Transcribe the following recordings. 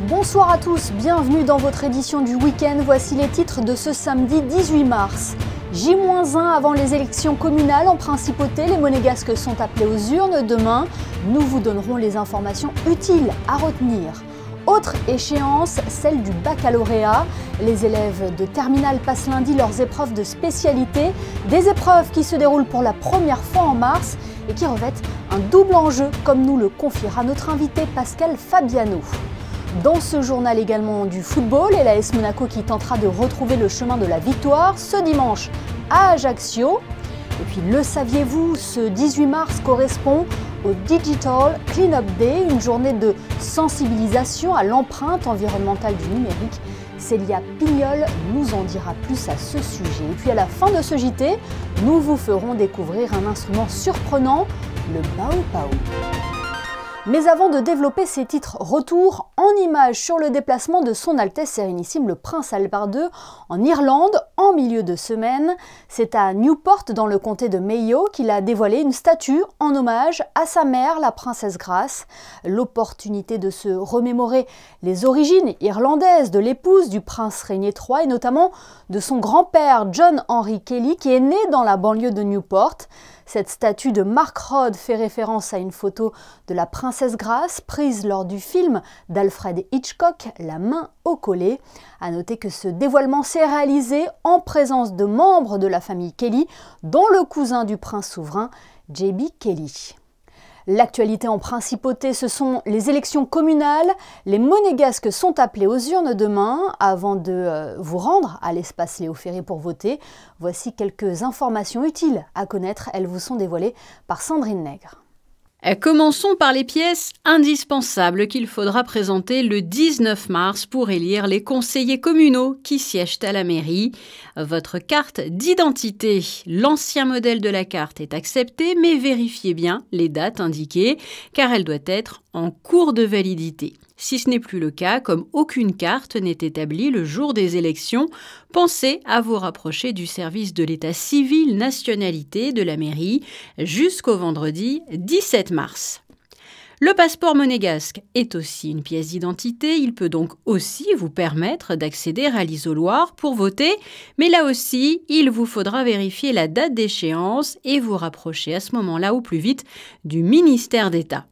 Bonsoir à tous, bienvenue dans votre édition du week-end. Voici les titres de ce samedi 18 mars. J-1 avant les élections communales en principauté, les Monégasques sont appelés aux urnes demain. Nous vous donnerons les informations utiles à retenir. Autre échéance, celle du baccalauréat. Les élèves de terminale passent lundi leurs épreuves de spécialité. Des épreuves qui se déroulent pour la première fois en mars et qui revêtent un double enjeu, comme nous le confiera notre invité Pascal Fabiano. Dans ce journal également du football et l'AS Monaco qui tentera de retrouver le chemin de la victoire ce dimanche à Ajaccio. Et puis le saviez-vous, ce 18 mars correspond au Digital Cleanup Day, une journée de sensibilisation à l'empreinte environnementale du numérique. Célia Pignol nous en dira plus à ce sujet. Et puis à la fin de ce JT, nous vous ferons découvrir un instrument surprenant, le Baopao. Mais avant de développer ces titres, retour en images sur le déplacement de son Altesse Sérénissime le Prince Albert II en Irlande en milieu de semaine. C'est à Newport dans le comté de Mayo qu'il a dévoilé une statue en hommage à sa mère, la princesse Grace. L'opportunité de se remémorer les origines irlandaises de l'épouse du prince régné III et notamment de son grand-père John Henry Kelly qui est né dans la banlieue de Newport. Cette statue de Mark Rod fait référence à une photo de la princesse Grace prise lors du film d'Alfred Hitchcock, La main au collet. À noter que ce dévoilement s'est réalisé en présence de membres de la famille Kelly, dont le cousin du prince souverain, J.B. Kelly. L'actualité en principauté, ce sont les élections communales. Les Monégasques sont appelés aux urnes demain. Avant de vous rendre à l'espace Léo Ferré pour voter, voici quelques informations utiles à connaître. Elles vous sont dévoilées par Sandrine Nègre. Commençons par les pièces indispensables qu'il faudra présenter le 19 mars pour élire les conseillers communaux qui siègent à la mairie. Votre carte d'identité. L'ancien modèle de la carte est accepté, mais vérifiez bien les dates indiquées, car elle doit être en cours de validité. Si ce n'est plus le cas, comme aucune carte n'est établie le jour des élections, pensez à vous rapprocher du service de l'état civil nationalité de la mairie jusqu'au vendredi 17 mars. Le passeport monégasque est aussi une pièce d'identité. Il peut donc aussi vous permettre d'accéder à l'isoloir pour voter. Mais là aussi, il vous faudra vérifier la date d'échéance et vous rapprocher à ce moment-là au plus vite du ministère d'État.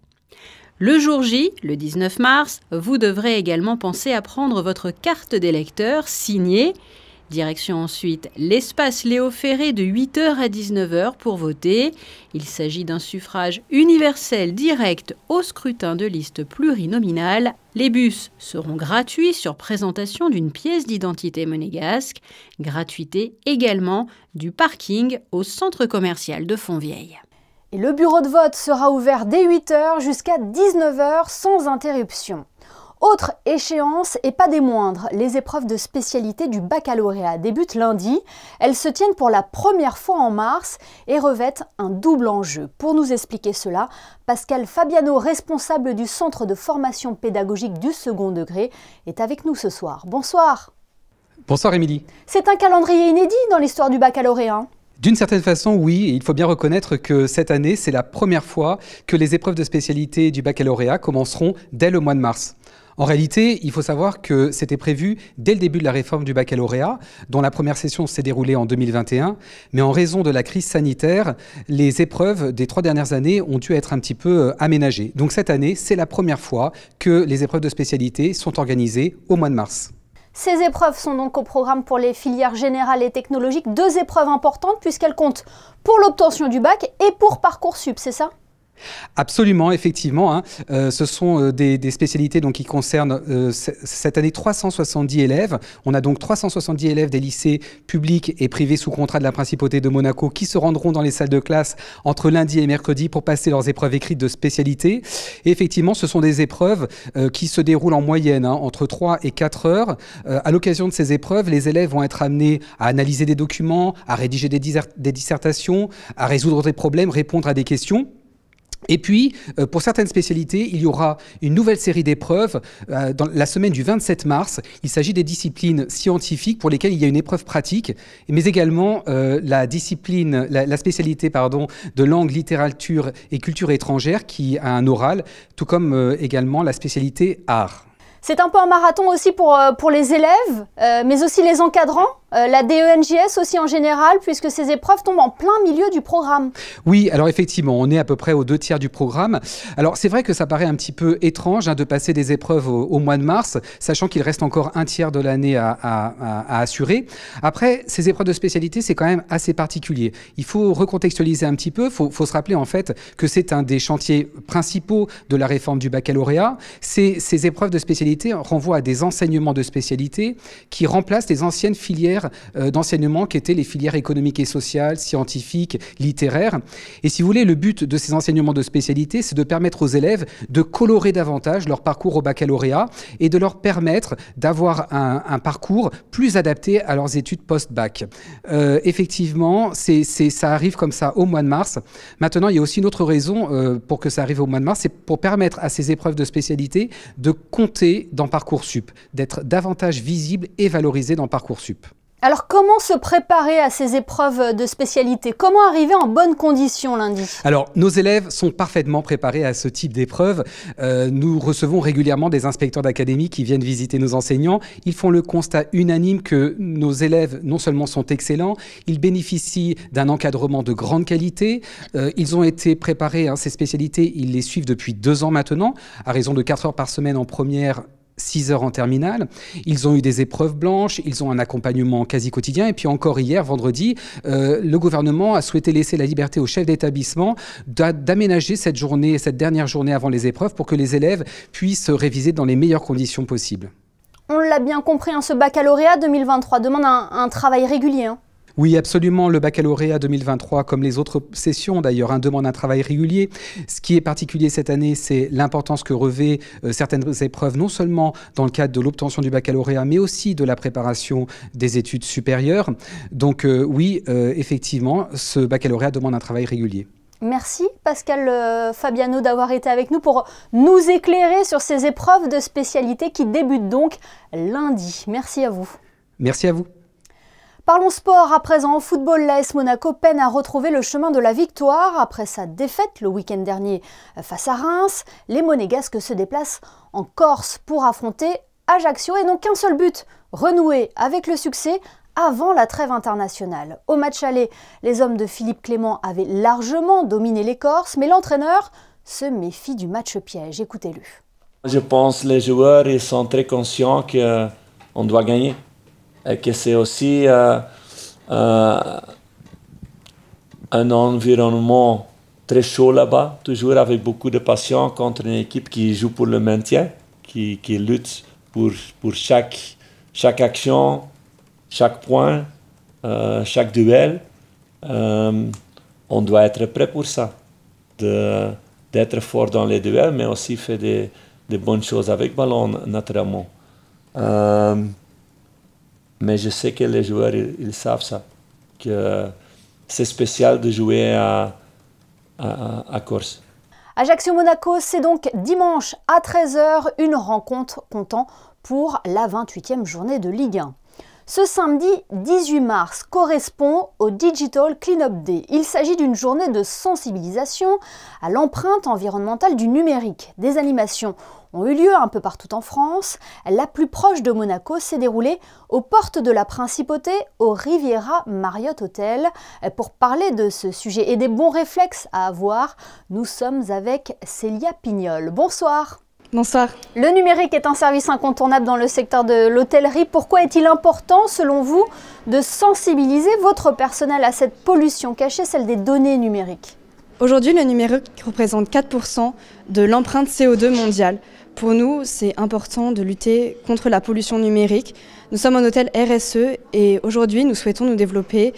Le jour J, le 19 mars, vous devrez également penser à prendre votre carte d'électeur signée. Direction ensuite l'espace Léo Ferré de 8h à 19h pour voter. Il s'agit d'un suffrage universel direct au scrutin de liste plurinominale. Les bus seront gratuits sur présentation d'une pièce d'identité monégasque. Gratuité également du parking au centre commercial de Fontvieille. Et le bureau de vote sera ouvert dès 8h jusqu'à 19h sans interruption. Autre échéance, et pas des moindres, les épreuves de spécialité du baccalauréat débutent lundi. Elles se tiennent pour la première fois en mars et revêtent un double enjeu. Pour nous expliquer cela, Pascal Fabiano, responsable du Centre de formation pédagogique du second degré, est avec nous ce soir. Bonsoir. Bonsoir Émilie. C'est un calendrier inédit dans l'histoire du baccalauréat. D'une certaine façon, oui, et il faut bien reconnaître que cette année, c'est la première fois que les épreuves de spécialité du baccalauréat commenceront dès le mois de mars. En réalité, il faut savoir que c'était prévu dès le début de la réforme du baccalauréat, dont la première session s'est déroulée en 2021, mais en raison de la crise sanitaire, les épreuves des 3 dernières années ont dû être un petit peu aménagées. Donc cette année, c'est la première fois que les épreuves de spécialité sont organisées au mois de mars. Ces épreuves sont donc au programme pour les filières générales et technologiques. 2 épreuves importantes puisqu'elles comptent pour l'obtention du bac et pour Parcoursup, c'est ça ? Absolument, effectivement. Ce sont des spécialités donc, qui concernent cette année 370 élèves. On a donc 370 élèves des lycées publics et privés sous contrat de la Principauté de Monaco qui se rendront dans les salles de classe entre lundi et mercredi pour passer leurs épreuves écrites de spécialité. Et effectivement, ce sont des épreuves qui se déroulent en moyenne entre 3 et 4 heures. À l'occasion de ces épreuves, les élèves vont être amenés à analyser des documents, à rédiger des dissertations, à résoudre des problèmes, répondre à des questions. Et puis, pour certaines spécialités, il y aura une nouvelle série d'épreuves dans la semaine du 27 mars. Il s'agit des disciplines scientifiques pour lesquelles il y a une épreuve pratique, mais également la spécialité de langue, littérature et culture étrangère qui a un oral, tout comme également la spécialité art. C'est un peu un marathon aussi pour les élèves, mais aussi les encadrants, la DENJS aussi en général, puisque ces épreuves tombent en plein milieu du programme. Oui, alors effectivement, on est à peu près aux 2/3 du programme. Alors c'est vrai que ça paraît un petit peu étrange de passer des épreuves au mois de mars, sachant qu'il reste encore 1/3 de l'année à assurer. Après, ces épreuves de spécialité, c'est quand même assez particulier. Il faut recontextualiser un petit peu, il faut se rappeler en fait que c'est un des chantiers principaux de la réforme du baccalauréat. Ces épreuves de spécialité renvoient à des enseignements de spécialité qui remplacent les anciennes filières d'enseignement qui étaient les filières économiques et sociales, scientifiques, littéraires. Et si vous voulez, le but de ces enseignements de spécialité, c'est de permettre aux élèves de colorer davantage leur parcours au baccalauréat et de leur permettre d'avoir un parcours plus adapté à leurs études post-bac. Effectivement, ça arrive comme ça au mois de mars. Maintenant, il y a aussi une autre raison pour que ça arrive au mois de mars, c'est pour permettre à ces épreuves de spécialité de compter dans Parcoursup, d'être davantage visibles et valorisées dans Parcoursup. Alors comment se préparer à ces épreuves de spécialité? Comment arriver en bonnes conditions lundi? Alors nos élèves sont parfaitement préparés à ce type d'épreuves. Nous recevons régulièrement des inspecteurs d'académie qui viennent visiter nos enseignants. Ils font le constat unanime que nos élèves non seulement sont excellents, ils bénéficient d'un encadrement de grande qualité. Ils ont été préparés, ces spécialités, ils les suivent depuis 2 ans maintenant, à raison de 4 heures par semaine en première, 6 heures en terminale. Ils ont eu des épreuves blanches, ils ont un accompagnement quasi quotidien. Et puis encore hier, vendredi, le gouvernement a souhaité laisser la liberté aux chefs d'établissement d'aménager cette journée, cette dernière journée avant les épreuves pour que les élèves puissent réviser dans les meilleures conditions possibles. On l'a bien compris, ce baccalauréat 2023 demande un travail régulier. Oui, absolument. Le baccalauréat 2023, comme les autres sessions d'ailleurs, demande un travail régulier. Ce qui est particulier cette année, c'est l'importance que revêt certaines épreuves, non seulement dans le cadre de l'obtention du baccalauréat, mais aussi de la préparation des études supérieures. Donc oui, effectivement, ce baccalauréat demande un travail régulier. Merci Pascal Fabiano d'avoir été avec nous pour nous éclairer sur ces épreuves de spécialité qui débutent donc lundi. Merci à vous. Merci à vous. Parlons sport à présent. Au football, l'AS Monaco peine à retrouver le chemin de la victoire. Après sa défaite le week-end dernier face à Reims, les Monégasques se déplacent en Corse pour affronter Ajaccio et n'ont qu'un seul but, renouer avec le succès avant la trêve internationale. Au match aller, les hommes de Philippe Clément avaient largement dominé les Corses, mais l'entraîneur se méfie du match piège. Écoutez-le. Je pense que les joueurs ils sont très conscients qu'on doit gagner. Et que c'est aussi un environnement très chaud là-bas, toujours avec beaucoup de passion contre une équipe qui joue pour le maintien, qui lutte pour chaque action, chaque point, chaque duel. On doit être prêt pour ça, d'être fort dans les duels, mais aussi faire des bonnes choses avec ballon naturellement. Mais je sais que les joueurs, ils savent ça, que c'est spécial de jouer à Corse. Ajaccio-Monaco, c'est donc dimanche à 13 h, une rencontre comptant pour la 28e journée de Ligue 1. Ce samedi 18 mars correspond au Digital Cleanup Day. Il s'agit d'une journée de sensibilisation à l'empreinte environnementale du numérique. Des animations ont eu lieu un peu partout en France. La plus proche de Monaco s'est déroulée aux portes de la Principauté, au Riviera Marriott Hotel. Pour parler de ce sujet et des bons réflexes à avoir, nous sommes avec Célia Pignol. Bonsoir. Bonsoir. Le numérique est un service incontournable dans le secteur de l'hôtellerie. Pourquoi est-il important, selon vous, de sensibiliser votre personnel à cette pollution cachée, celle des données numériques? Aujourd'hui, le numérique représente 4% de l'empreinte CO2 mondiale. Pour nous, c'est important de lutter contre la pollution numérique. Nous sommes un hôtel RSE et aujourd'hui, nous souhaitons nous développer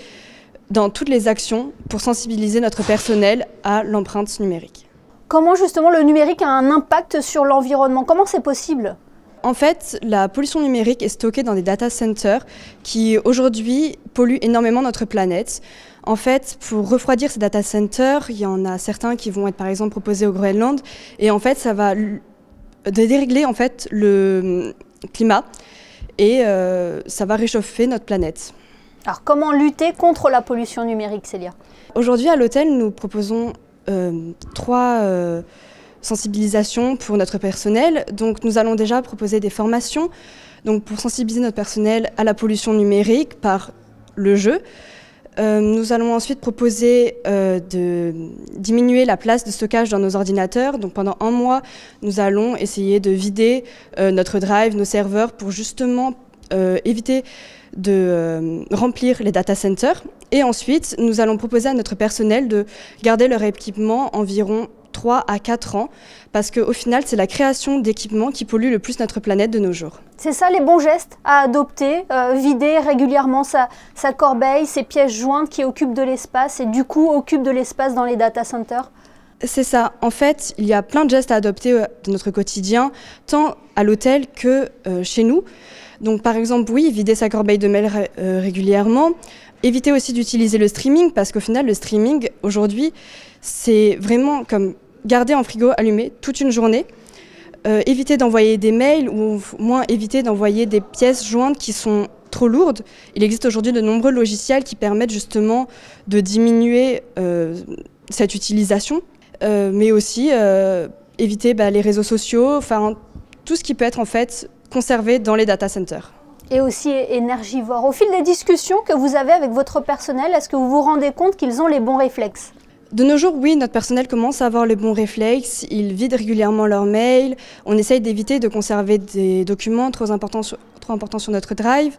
dans toutes les actions pour sensibiliser notre personnel à l'empreinte numérique. Comment justement le numérique a un impact sur l'environnement? Comment c'est possible? En fait, la pollution numérique est stockée dans des data centers qui aujourd'hui polluent énormément notre planète. En fait, pour refroidir ces data centers, il y en a certains qui vont être par exemple proposés au Groenland et en fait ça va dérégler en fait le climat et ça va réchauffer notre planète. Alors comment lutter contre la pollution numérique, Célia? Aujourd'hui à l'hôtel, nous proposons 3 sensibilisation pour notre personnel. Donc nous allons déjà proposer des formations donc, pour sensibiliser notre personnel à la pollution numérique par le jeu. Nous allons ensuite proposer de diminuer la place de stockage dans nos ordinateurs. Donc pendant 1 mois, nous allons essayer de vider notre drive, nos serveurs pour justement éviter de remplir les data centers. Et ensuite, nous allons proposer à notre personnel de garder leur équipement environ 3 à 4 ans, parce qu'au final, c'est la création d'équipements qui pollue le plus notre planète de nos jours. C'est ça les bons gestes à adopter, vider régulièrement sa corbeille, ses pièces jointes qui occupent de l'espace et du coup occupent de l'espace dans les data centers? C'est ça. En fait, il y a plein de gestes à adopter de notre quotidien, tant à l'hôtel que chez nous. Donc par exemple, oui, vider sa corbeille de mail régulièrement. Éviter aussi d'utiliser le streaming, parce qu'au final, le streaming, aujourd'hui, c'est vraiment comme garder un frigo allumé toute une journée. Éviter d'envoyer des mails ou au moins éviter d'envoyer des pièces jointes qui sont trop lourdes. Il existe aujourd'hui de nombreux logiciels qui permettent justement de diminuer cette utilisation, mais aussi éviter les réseaux sociaux, enfin tout ce qui peut être en fait conservé dans les data centers. Et aussi énergivore. Au fil des discussions que vous avez avec votre personnel, est-ce que vous vous rendez compte qu'ils ont les bons réflexes? De nos jours, oui, notre personnel commence à avoir les bons réflexes. Ils vident régulièrement leurs mails. On essaye d'éviter de conserver des documents trop importants sur notre drive.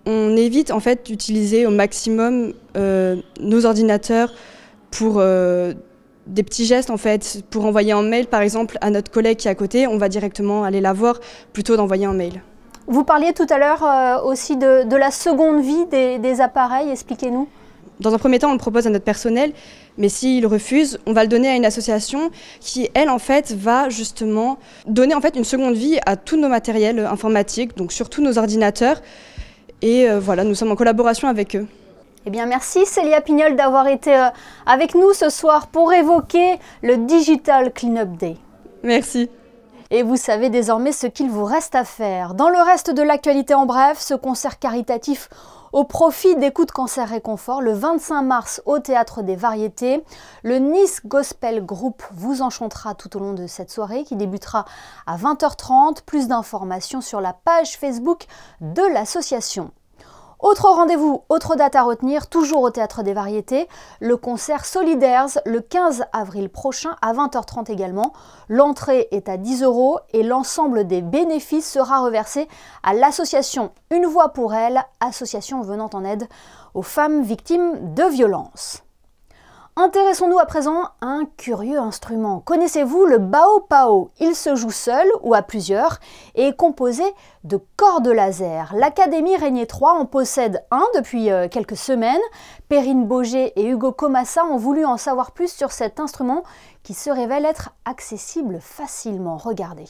On évite en fait d'utiliser au maximum nos ordinateurs pour des petits gestes en fait. Pour envoyer un mail par exemple à notre collègue qui est à côté, on va directement aller la voir plutôt d'envoyer un mail. Vous parliez tout à l'heure aussi de la seconde vie des appareils, expliquez-nous. Dans un premier temps, on le propose à notre personnel, mais s'il refuse, on va le donner à une association qui, elle, en fait, va justement donner en fait une seconde vie à tous nos matériels informatiques, donc surtout nos ordinateurs. Et voilà, nous sommes en collaboration avec eux. Eh bien, merci Célia Pignol d'avoir été avec nous ce soir pour évoquer le Digital Cleanup Day. Merci. Et vous savez désormais ce qu'il vous reste à faire. Dans le reste de l'actualité en bref, ce concert caritatif au profit d'Écoute Cancer Réconfort le 25 mars au Théâtre des Variétés. Le Nice Gospel Group vous enchantera tout au long de cette soirée qui débutera à 20h30. Plus d'informations sur la page Facebook de l'association. Autre rendez-vous, autre date à retenir, toujours au Théâtre des Variétés, le concert Solidaires le 15 avril prochain à 20h30 également. L'entrée est à 10 € et l'ensemble des bénéfices sera reversé à l'association Une Voix pour Elle, association venant en aide aux femmes victimes de violences. Intéressons-nous à présent à un curieux instrument. Connaissez-vous le bao pao? Il se joue seul ou à plusieurs et est composé de cordes laser. L'Académie Régnier 3 en possède un depuis quelques semaines. Perrine Boger et Hugo Comassa ont voulu en savoir plus sur cet instrument qui se révèle être accessible facilement. Regardez.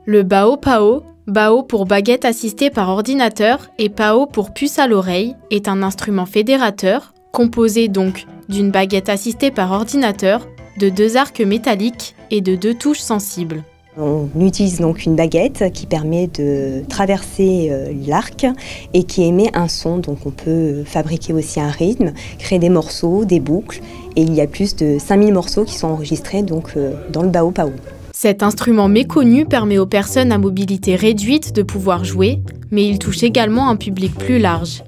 Le bao pao, bao pour baguette assistée par ordinateur et pao pour puce à l'oreille, est un instrument fédérateur, composé donc d'une baguette assistée par ordinateur, de 2 arcs métalliques et de 2 touches sensibles. On utilise donc une baguette qui permet de traverser l'arc et qui émet un son. Donc on peut fabriquer aussi un rythme, créer des morceaux, des boucles. Et il y a plus de 5000 morceaux qui sont enregistrés donc, dans le bao pao. Cet instrument méconnu permet aux personnes à mobilité réduite de pouvoir jouer, mais il touche également un public plus large.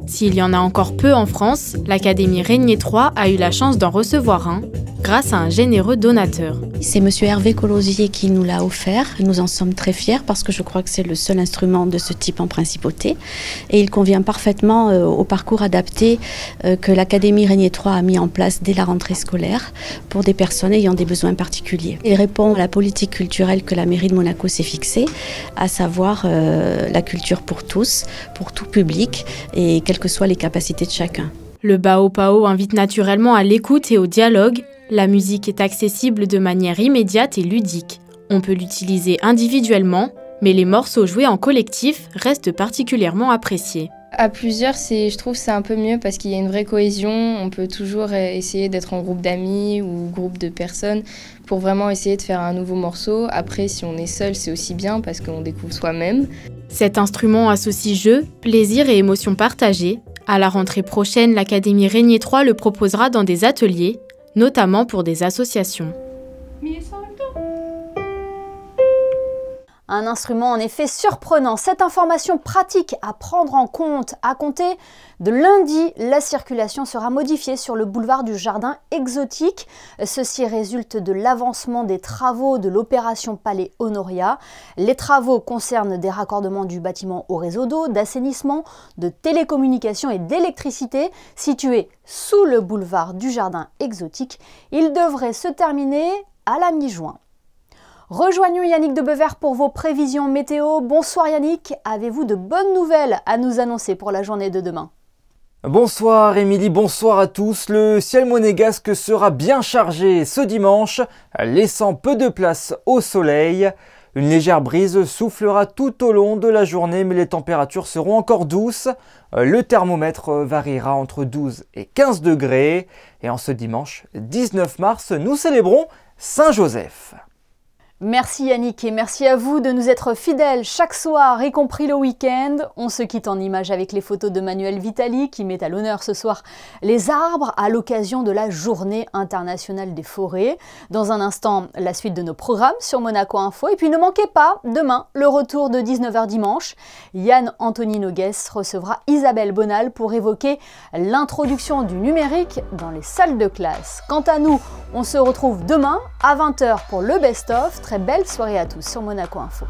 S'il y en a encore peu en France, l'Académie Régnier 3 a eu la chance d'en recevoir un, grâce à un généreux donateur. C'est M. Hervé Colosier qui nous l'a offert. Nous en sommes très fiers parce que je crois que c'est le seul instrument de ce type en principauté. Et il convient parfaitement au parcours adapté que l'Académie Régnier 3 a mis en place dès la rentrée scolaire pour des personnes ayant des besoins particuliers. Il répond à la politique culturelle que la mairie de Monaco s'est fixée, à savoir la culture pour tous, pour tout public et quelles que soient les capacités de chacun. Le bao pao invite naturellement à l'écoute et au dialogue. La musique est accessible de manière immédiate et ludique. On peut l'utiliser individuellement, mais les morceaux joués en collectif restent particulièrement appréciés. À plusieurs, je trouve c'est un peu mieux parce qu'il y a une vraie cohésion. On peut toujours essayer d'être en groupe d'amis ou groupe de personnes pour vraiment essayer de faire un nouveau morceau. Après, si on est seul, c'est aussi bien parce qu'on découvre soi-même. Cet instrument associe jeu, plaisir et émotions partagées. À la rentrée prochaine, l'Académie Régnier 3 le proposera dans des ateliers, notamment pour des associations. Un instrument en effet surprenant. Cette information pratique à prendre en compte. À compter de lundi, la circulation sera modifiée sur le boulevard du Jardin Exotique. Ceci résulte de l'avancement des travaux de l'opération Palais Honoria. Les travaux concernent des raccordements du bâtiment au réseau d'eau, d'assainissement, de télécommunications et d'électricité situés sous le boulevard du Jardin Exotique. Ils devraient se terminer à la mi-juin. Rejoignons Yannick de Bever pour vos prévisions météo. Bonsoir Yannick, avez-vous de bonnes nouvelles à nous annoncer pour la journée de demain? Bonsoir Émilie, bonsoir à tous. Le ciel monégasque sera bien chargé ce dimanche, laissant peu de place au soleil. Une légère brise soufflera tout au long de la journée, mais les températures seront encore douces. Le thermomètre variera entre 12 et 15 degrés. Et en ce dimanche 19 mars, nous célébrons Saint-Joseph. Merci Yannick et merci à vous de nous être fidèles chaque soir, y compris le week-end. On se quitte en images avec les photos de Manuel Vitali qui met à l'honneur ce soir les arbres à l'occasion de la Journée internationale des forêts. Dans un instant, la suite de nos programmes sur Monaco Info. Et puis ne manquez pas, demain, le retour de 19h dimanche. Yann Anthony Nogues recevra Isabelle Bonal pour évoquer l'introduction du numérique dans les salles de classe. Quant à nous, on se retrouve demain à 20h pour le best-of. Très belle soirée à tous sur Monaco Info.